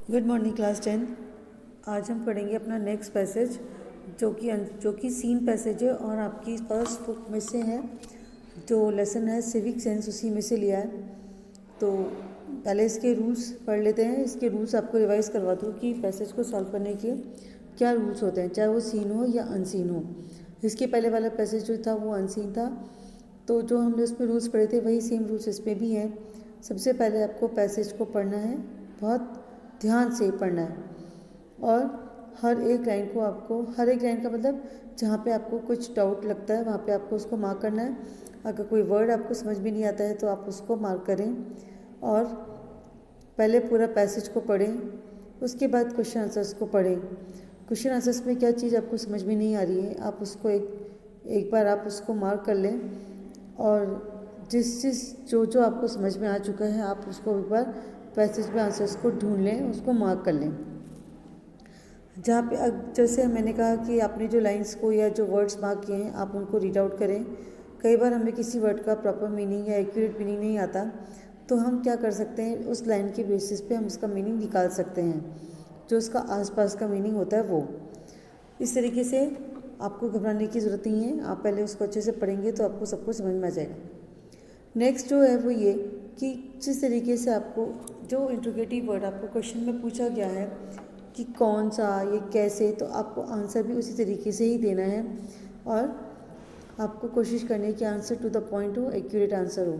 Good morning class 10। आज हम पढ़ेंगे अपना नेक्स्ट पैसेज जो कि सीन पैसेज है और आपकी फर्स्ट बुक में से है। जो लेसन है सिविक सेंस उसी में से लिया है। तो पहले इसके रूल्स पढ़ लेते हैं। इसके रूल्स आपको रिवाइज करवा दूँ कि पैसेज को सॉल्व करने के क्या रूल्स होते हैं, चाहे वो सीन हो या अनसीन हो। इसके पहले वाला पैसेज जो था वो अनसीन था, तो जो हमने उसमें रूल्स पढ़े थे वही सेम रूल्स इसमें भी हैं। सबसे पहले आपको पैसेज को पढ़ना है, बहुत ध्यान से पढ़ना है और हर एक लाइन का मतलब जहाँ पे आपको कुछ डाउट लगता है वहाँ पे आपको उसको मार्क करना है। अगर कोई वर्ड आपको समझ में नहीं आता है तो आप उसको मार्क करें और पहले पूरा पैसेज को पढ़ें। उसके बाद क्वेश्चन आंसर्स को पढ़ें। क्वेश्चन आंसर्स में क्या चीज़ आपको समझ में नहीं आ रही है आप उसको एक बार आप उसको मार्क कर लें और जो आपको समझ में आ चुका है आप उसको एक बार पैसेज में आंसर्स को ढूंढ लें, उसको मार्क कर लें। जहाँ पे जैसे मैंने कहा कि आपने जो लाइंस को या जो वर्ड्स मार्क किए हैं आप उनको रीड आउट करें। कई बार हमें किसी वर्ड का प्रॉपर मीनिंग या एक्यूरेट मीनिंग नहीं आता, तो हम क्या कर सकते हैं, उस लाइन के बेसिस पे हम उसका मीनिंग निकाल सकते हैं, जो उसका आसपास का मीनिंग होता है वो। इस तरीके से आपको घबराने की ज़रूरत नहीं है, आप पहले उसको अच्छे से पढ़ेंगे तो आपको सब कुछ समझ में आ जाएगा। नेक्स्ट जो है वो ये कि जिस तरीके से आपको जो इंट्रोगेटिव वर्ड आपको क्वेश्चन में पूछा गया है कि कौन सा, ये कैसे, तो आपको आंसर भी उसी तरीके से ही देना है और आपको कोशिश करनी है कि आंसर टू द पॉइंट हो, एक्यूरेट आंसर हो।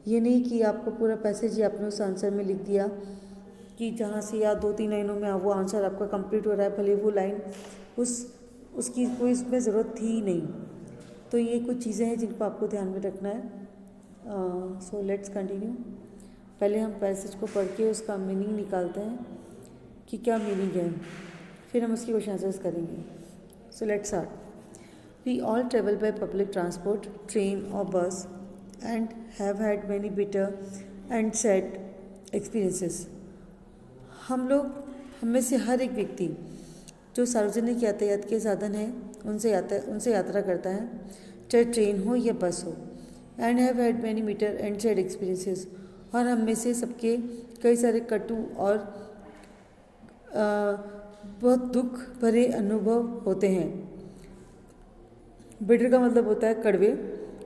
ये नहीं कि आपको पूरा पैसेज ही आपने उस आंसर में लिख दिया कि जहाँ से या 2-3 लाइनों में वो आंसर आपका कंप्लीट हो रहा है, भले वो लाइन उसकी कोई उसमें ज़रूरत थी ही नहीं। तो ये कुछ चीज़ें हैं जिनको आपको ध्यान में रखना है। So let's continue. पहले हम पैसेज को पढ़ के उसका मीनिंग निकालते हैं कि क्या मीनिंग है, फिर हम उसकी क्वेश्चन आंसर्स करेंगे। So let's start. We all travel by public transport, train और bus and have had many bitter and sad experiences. हम में से हर एक व्यक्ति जो सार्वजनिक यातायात के साधन हैं उनसे यात्रा करता है, चाहे ट्रेन हो या बस हो। And have had many bitter and sad experiences, और हम में से सबके कई सारे कटु और बहुत दुख भरे अनुभव होते हैं। बिटर का मतलब होता है कड़वे।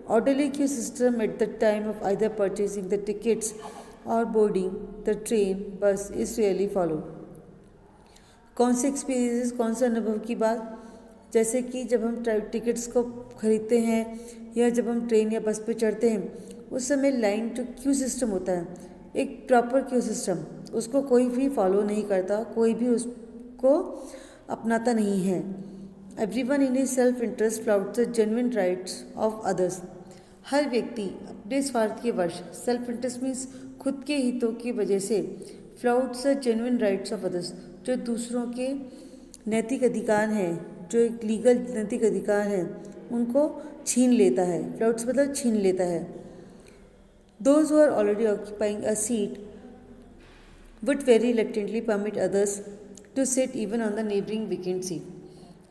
Orderly queue system at the time of either purchasing the tickets और boarding the train bus is really follow. कौन से एक्सपीरियंसेस, कौन से अनुभव की बात, जैसे कि जब हम टिकट्स को खरीदते हैं या जब हम ट्रेन या बस पे चढ़ते हैं उस समय लाइन जो क्यू सिस्टम होता है, एक प्रॉपर क्यू सिस्टम, उसको कोई भी फॉलो नहीं करता, कोई भी उसको अपनाता नहीं है। Everyone in his self interest flouts the genuine rights of others. हर व्यक्ति अपने स्वार्थ के वश, सेल्फ इंटरेस्ट मीन्स खुद के हितों की वजह से, flouts the genuine rights of others, जो दूसरों के नैतिक अधिकार हैं, जो एक लीगल नैतिक अधिकार हैं, उनको छीन लेता है। फ्लाउट्स मतलब छीन लेता है। Those who are already occupying a seat would very reluctantly permit others to sit even on the neighboring vacant seat.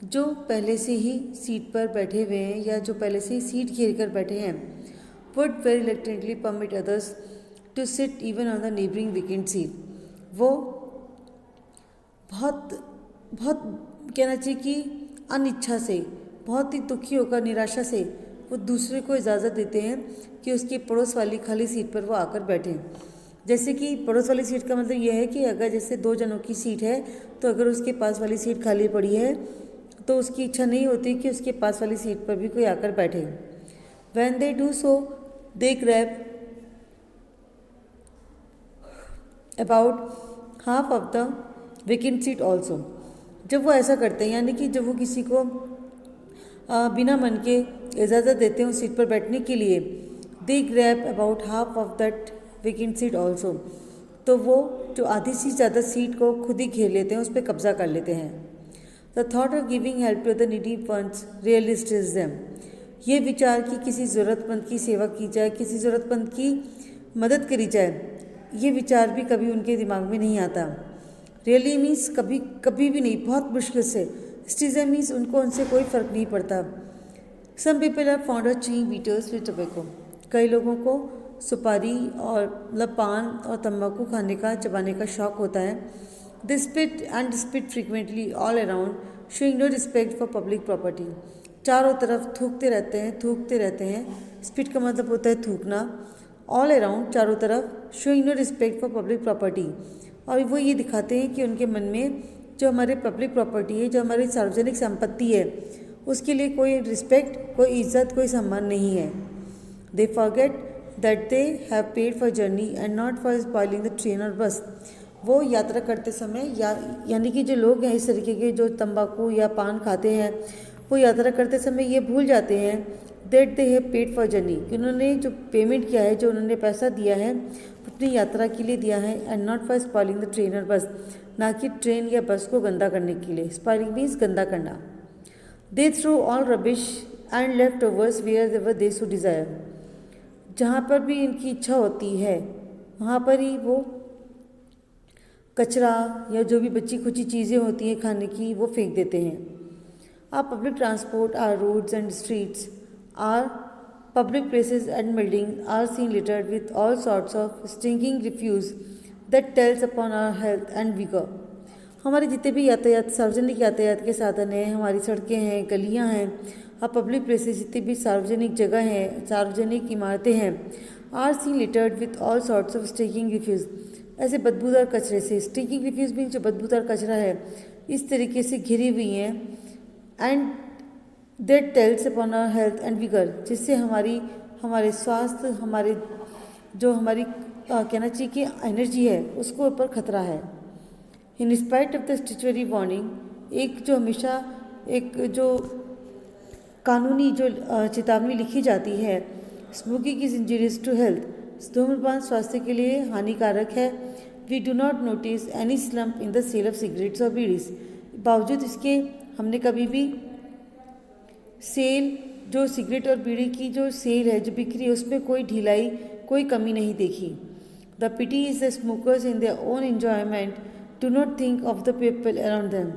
जो पहले से ही सीट पर बैठे हुए हैं या जो पहले से ही सीट घेर कर बैठे हैं, would very reluctantly permit others to sit even on the neighboring vacant seat. वो बहुत कहना चाहिए कि अनिच्छा से, बहुत ही दुखी होकर, निराशा से वो दूसरे को इजाज़त देते हैं कि उसकी पड़ोस वाली खाली सीट पर वो आकर बैठें। जैसे कि पड़ोस वाली सीट का मतलब यह है कि अगर जैसे 2 जनों की सीट है तो अगर उसके पास वाली सीट खाली पड़ी है तो उसकी इच्छा नहीं होती कि उसके पास वाली सीट पर भी कोई आकर बैठे। When they do so, they grab about half of the vacant seat also. जब वो ऐसा करते हैं, यानी कि जब वो किसी को बिना मन के इजाज़त देते हैं उस सीट पर बैठने के लिए, they grab about half of that vacant seat also, तो वो जो आधी से ज़्यादा सीट को खुद ही घेर लेते हैं, उस पर कब्जा कर लेते हैं। The thought of giving help to the needy ones really stress them. ये विचार कि किसी ज़रूरतमंद की सेवा की जाए, किसी ज़रूरतमंद की मदद करी जाए, ये विचार भी कभी उनके दिमाग में नहीं आता। रियली मीन्स कभी भी नहीं, बहुत मुश्किल से। स्टीजम मीन्स उनको उनसे कोई फ़र्क नहीं पड़ता। Some people are fond of chewing betels with tobacco. कई लोगों को सुपारी और मतलब पान और तंबाकू खाने का, चबाने का शौक़ होता है। They spit and spit frequently all around, showing no respect for public property. चारों तरफ थूकते रहते हैं। स्पिट का मतलब होता है थूकना। ऑल अराउंड चारों तरफ, showing no respect for public property, और वो ये दिखाते हैं कि उनके मन में जो हमारे पब्लिक प्रॉपर्टी है, जो हमारी सार्वजनिक संपत्ति है, उसके लिए कोई रिस्पेक्ट, कोई इज्जत, कोई सम्मान नहीं है। They forget that they have paid for journey and not for spoiling the train और बस। वो यात्रा करते समय यानी कि जो लोग हैं इस तरीके के जो तंबाकू या पान खाते हैं, वो यात्रा करते समय ये भूल जाते हैं that they have paid for journey, कि उन्होंने जो पेमेंट किया है, जो उन्होंने पैसा दिया है अपनी यात्रा के लिए दिया है, and not for spoiling the train और बस, ना कि ट्रेन या बस को गंदा करने के लिए। स्पॉइलिंग मीन्स गंदा करना। They throw all rubbish and leftovers wherever they so desire. जहाँ पर भी इनकी इच्छा होती है वहाँ पर ही वो कचरा या जो भी बची खुची चीज़ें होती हैं खाने की, वो फेंक देते हैं। Our public transport, our roads and streets, our public places and buildings are seen littered with all sorts of stinking refuse that tells upon our health and vigor. हमारे जितने भी यातायात, सार्वजनिक यातायात के साधन हैं, हमारी सड़कें हैं, गलियां हैं, और पब्लिक प्लेसेस, जितनी भी सार्वजनिक जगह हैं, सार्वजनिक इमारतें हैं, are seen littered with all sorts of stinking refuse, ऐसे बदबूदार कचरे से। स्टिंकिंग रिफ्यूज़ भी जो बदबूदार कचरा है, इस तरीके से घिरी हुई हैं, and that tells upon our health and vigour, जिससे हमारे स्वास्थ्य, हमारी कहना चाहिए कि एनर्जी है, उसको ऊपर खतरा है। In spite of the statutory warning, एक जो हमेशा एक जो कानूनी जो चेतावनी लिखी जाती है, smoking is injurious to health, धूम्रपान स्वास्थ्य के लिए हानिकारक है। We do not notice any slump in the sale of cigarettes और बीड़ीज, बावजूद इसके हमने कभी भी सेल, जो सिगरेट और बीड़ी की जो सेल है, जो बिक्री है, उसमें कोई ढिलाई, कोई कमी नहीं देखी। The pity is the smokers in their own enjoyment do not think of the people around them.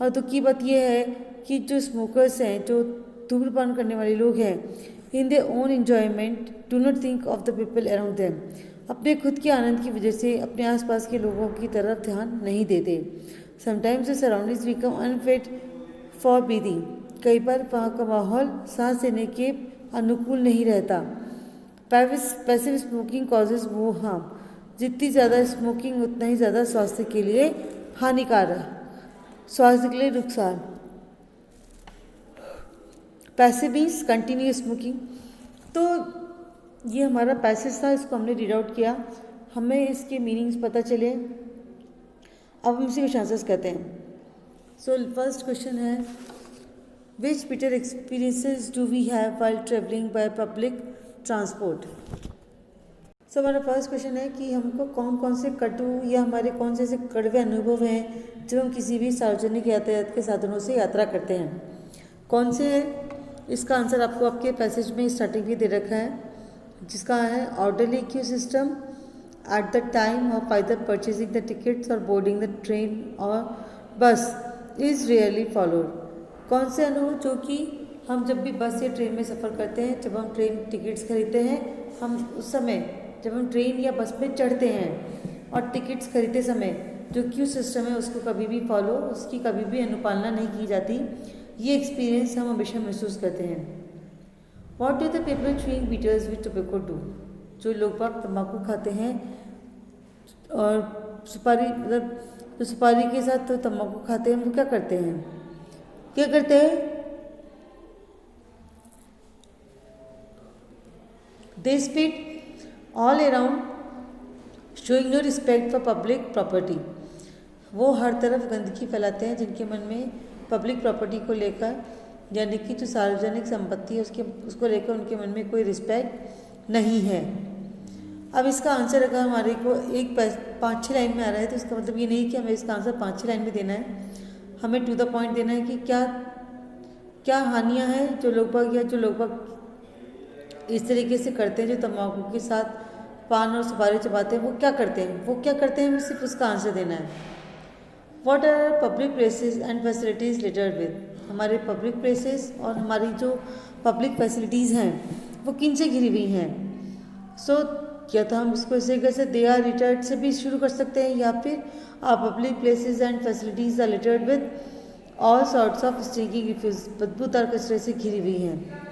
और दुख की बात यह है कि जो स्मोकर्स हैं, जो धूम्रपान करने वाले लोग हैं, इन their own enjoyment do not think of the people around them, अपने खुद के आनंद की वजह से अपने आसपास के लोगों की तरफ ध्यान नहीं देते। Sometimes the surroundings become unfit for breathing, कई बार वहाँ का माहौल सांस लेने के अनुकूल नहीं रहता। Passive smoking causes more harm, जितनी ज़्यादा स्मोकिंग उतना ही ज़्यादा स्वास्थ्य के लिए हानिकारक, स्वास्थ्य के लिए नुकसान। Passive means continuous smoking. तो ये हमारा पैसेज था, इसको हमने रीड आउट किया, हमें इसके मीनिंग्स पता चले। अब हम इसे क्वेश्चन आंसर्स कहते हैं। सो फर्स्ट क्वेश्चन है, which better experiences do we have while travelling by public transport. So हमारा फर्स्ट क्वेश्चन है कि हमको कौन कौन से कटु या हमारे कौन से ऐसे कड़वे अनुभव हैं जब हम किसी भी सार्वजनिक यातायात के साधनों से यात्रा करते हैं, कौन से हैं। इसका आंसर आपको आपके पैसेज में स्टार्टिंग में दे रखा है, जिसका है orderly queue system at the time of either purchasing the tickets और बोर्डिंग द ट्रेन और बस इज़ रियरली फॉलोड। कौन से अनुभव, जो कि हम जब भी बस या ट्रेन में सफ़र करते हैं, जब हम ट्रेन टिकट्स खरीदते हैं, हम उस समय जब हम ट्रेन या बस में चढ़ते हैं और टिकट्स खरीदते समय जो क्यू सिस्टम है उसको कभी भी फॉलो, उसकी कभी भी अनुपालना नहीं की जाती। ये एक्सपीरियंस हम हमेशा महसूस करते हैं। What do the people chewing beaters with tobacco do, जो लोग बाग तम्बाकू खाते हैं और सुपारी, मतलब जो सुपारी के साथ तो तम्बाकू खाते हैं, वो क्या करते हैं, they spit all around showing no respect for public property, वो हर तरफ गंदगी फैलाते हैं जिनके मन में पब्लिक प्रॉपर्टी को लेकर, यानी कि जो सार्वजनिक संपत्ति है उसको लेकर उनके मन में कोई रिस्पेक्ट नहीं है। अब इसका आंसर अगर हमारे को 5-6 लाइन में आ रहा है, तो इसका मतलब ये नहीं कि हमें इसका आंसर 5-6 लाइन में देना है, हमें टू द पॉइंट देना है कि क्या क्या हानियाँ हैं जो लोग इस तरीके से करते हैं, जो तम्बाकू के साथ पान और सुपारी चबाते हैं, वो क्या करते हैं, हमें सिर्फ उसका आंसर देना है। What are public places and facilities littered with, हमारे पब्लिक प्लेसेस और हमारी जो पब्लिक फैसिलिटीज़ हैं वो किन से घिरी हुई हैं। सो या तो हम इसको इसे कैसे दे आर लिटर्ड से भी शुरू कर सकते हैं, या फिर आ public places and facilities are littered with all sorts of stinking refuse, बदबूदार कचरे से घिरी हुई हैं।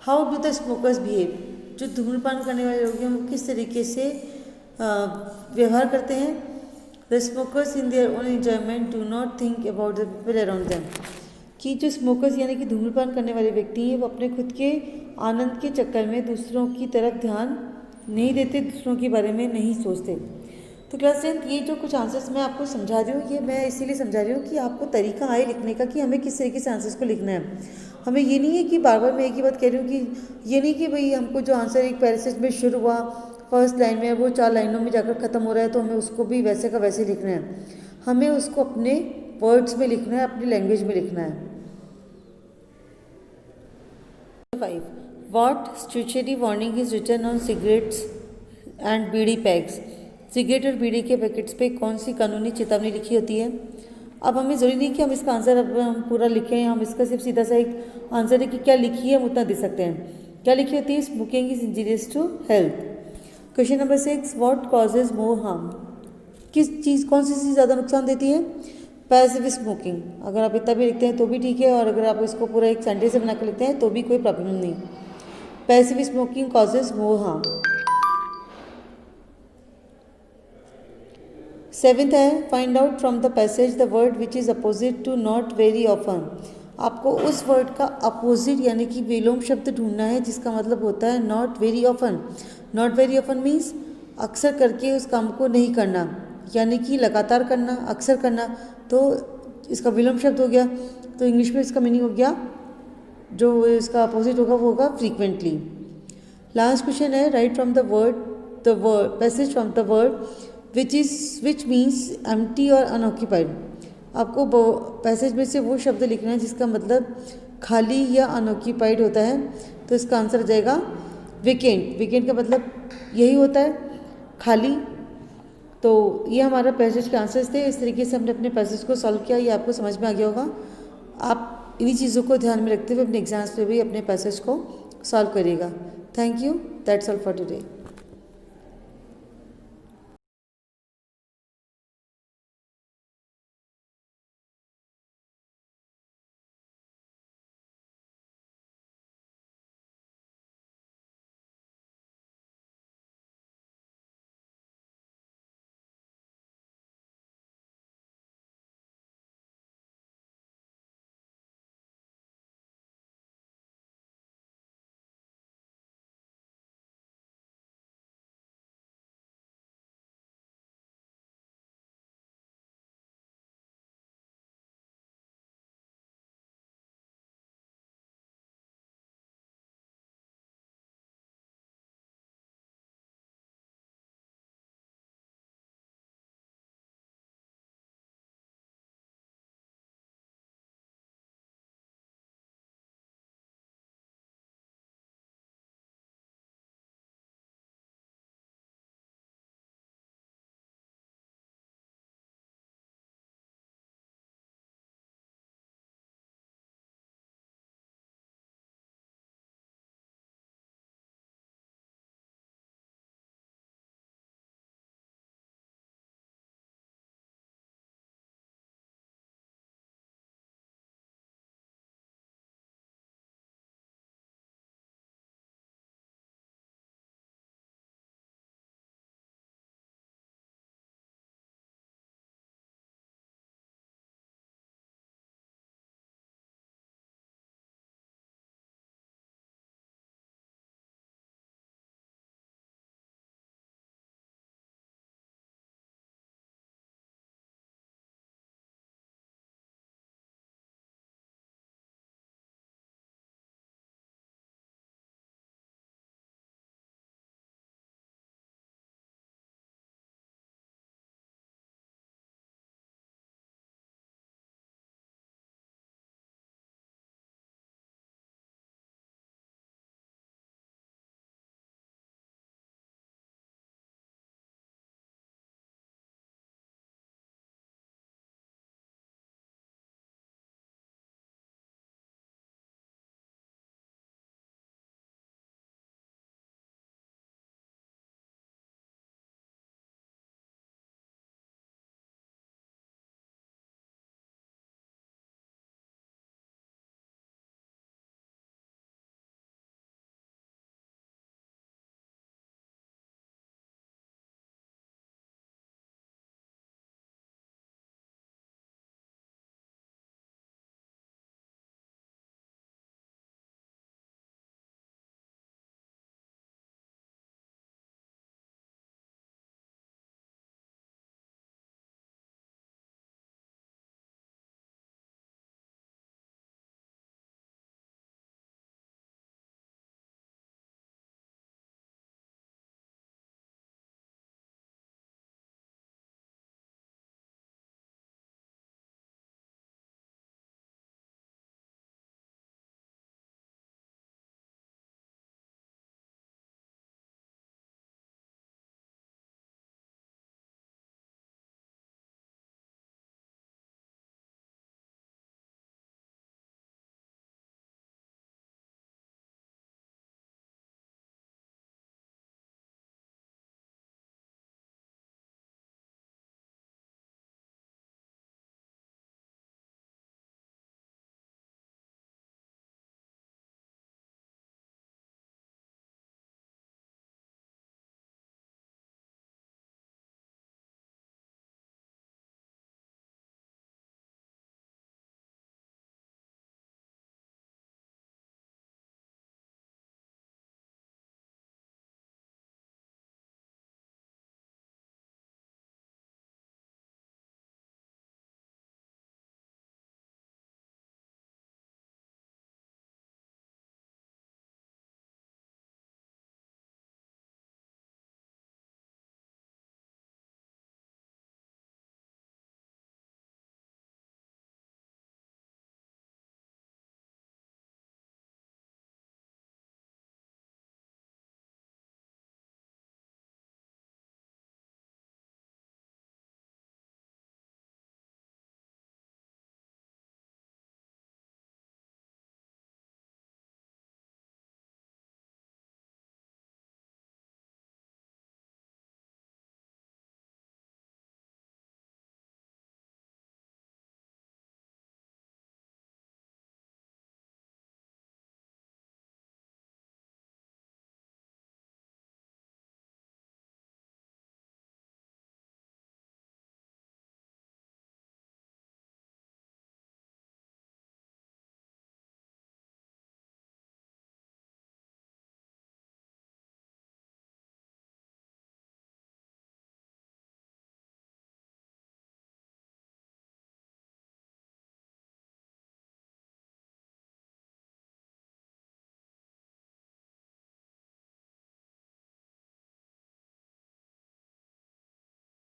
How do the smokers behave, जो धूम्रपान करने वाले लोग हैं वो किस तरीके से व्यवहार करते हैं। The smokers in their own enjoyment do not think about the people around them, कि जो स्मोकर्स यानी कि धूम्रपान करने वाले व्यक्ति हैं वो अपने खुद के आनंद के चक्कर में दूसरों की तरफ ध्यान नहीं देते, दूसरों के बारे में नहीं सोचते। तो क्लास 10 ये जो कुछ आंसर्स मैं आपको समझा रही हूँ, ये मैं इसीलिए समझा रही हूँ कि आपको तरीका आए लिखने का कि हमें किस तरीके से आंसर्स को लिखना है। हमें ये नहीं है कि बार बार मैं एक ही बात कह रही हूँ कि ये नहीं कि भाई हमको जो आंसर एक पैराग्राफ में शुरू हुआ फर्स्ट लाइन में वो 4 लाइनों में जाकर ख़त्म हो रहा है तो हमें उसको भी वैसे का वैसे लिखना है। हमें उसको अपने वर्ड्स में लिखना है, अपनी लैंग्वेज में लिखना है। 5. What statutory warning is written on cigarettes and bidi PACS, cigarette और बीड़ी के पैकेट्स पे कौन सी कानूनी चेतावनी लिखी होती है। अब हमें ज़रूरी नहीं कि हम इसका आंसर अब हम पूरा लिखें, हम इसका सिर्फ सीधा सा एक आंसर है कि क्या लिखी है हम उतना दे सकते हैं। क्या लिखी होती है, smoking is injurious to health. Question number 6, what causes more harm, किस चीज़ कौन सी चीज़ ज़्यादा नुकसान देती है। पैसिव स्मोकिंग, अगर आप इतना भी लिखते हैं तो भी ठीक है, और अगर आप इसको पूरा एक सेंटेंस से बना कर लिखते हैं तो भी कोई प्रॉब्लम नहीं। Passive smoking causes more harm. 7th है, find out from the passage the word which is opposite to not very often, आपको उस वर्ड का अपोजिट यानी कि विलोम शब्द ढूंढना है जिसका मतलब होता है not very often. Not very often means अक्सर करके उस काम को नहीं करना, यानी कि लगातार करना, अक्सर करना, तो इसका विलोम शब्द हो गया। तो इंग्लिश में इसका मीनिंग हो गया, जो इसका अपोजिट होगा वो होगा फ्रीक्वेंटली। लास्ट क्वेश्चन है, right from the word passage from the word which means empty और अनऑक्यूपाइड, आपको पैसेज में से वो शब्द लिखना है जिसका मतलब खाली या अनऑक्यूपाइड होता है। तो इसका आंसर हो जाएगा वेकेंट। वेकेंट का मतलब यही होता है, खाली। तो ये हमारा पैसेज के आंसर्स थे। इस तरीके से हमने अपने पैसेज को सॉल्व किया, ये आपको समझ में आ गया होगा। आप इन्हीं चीज़ों को ध्यान में रखते हुए अपने एग्जाम्स पे भी अपने पैसेज को सॉल्व करिएगा। Thank you, that's all for today.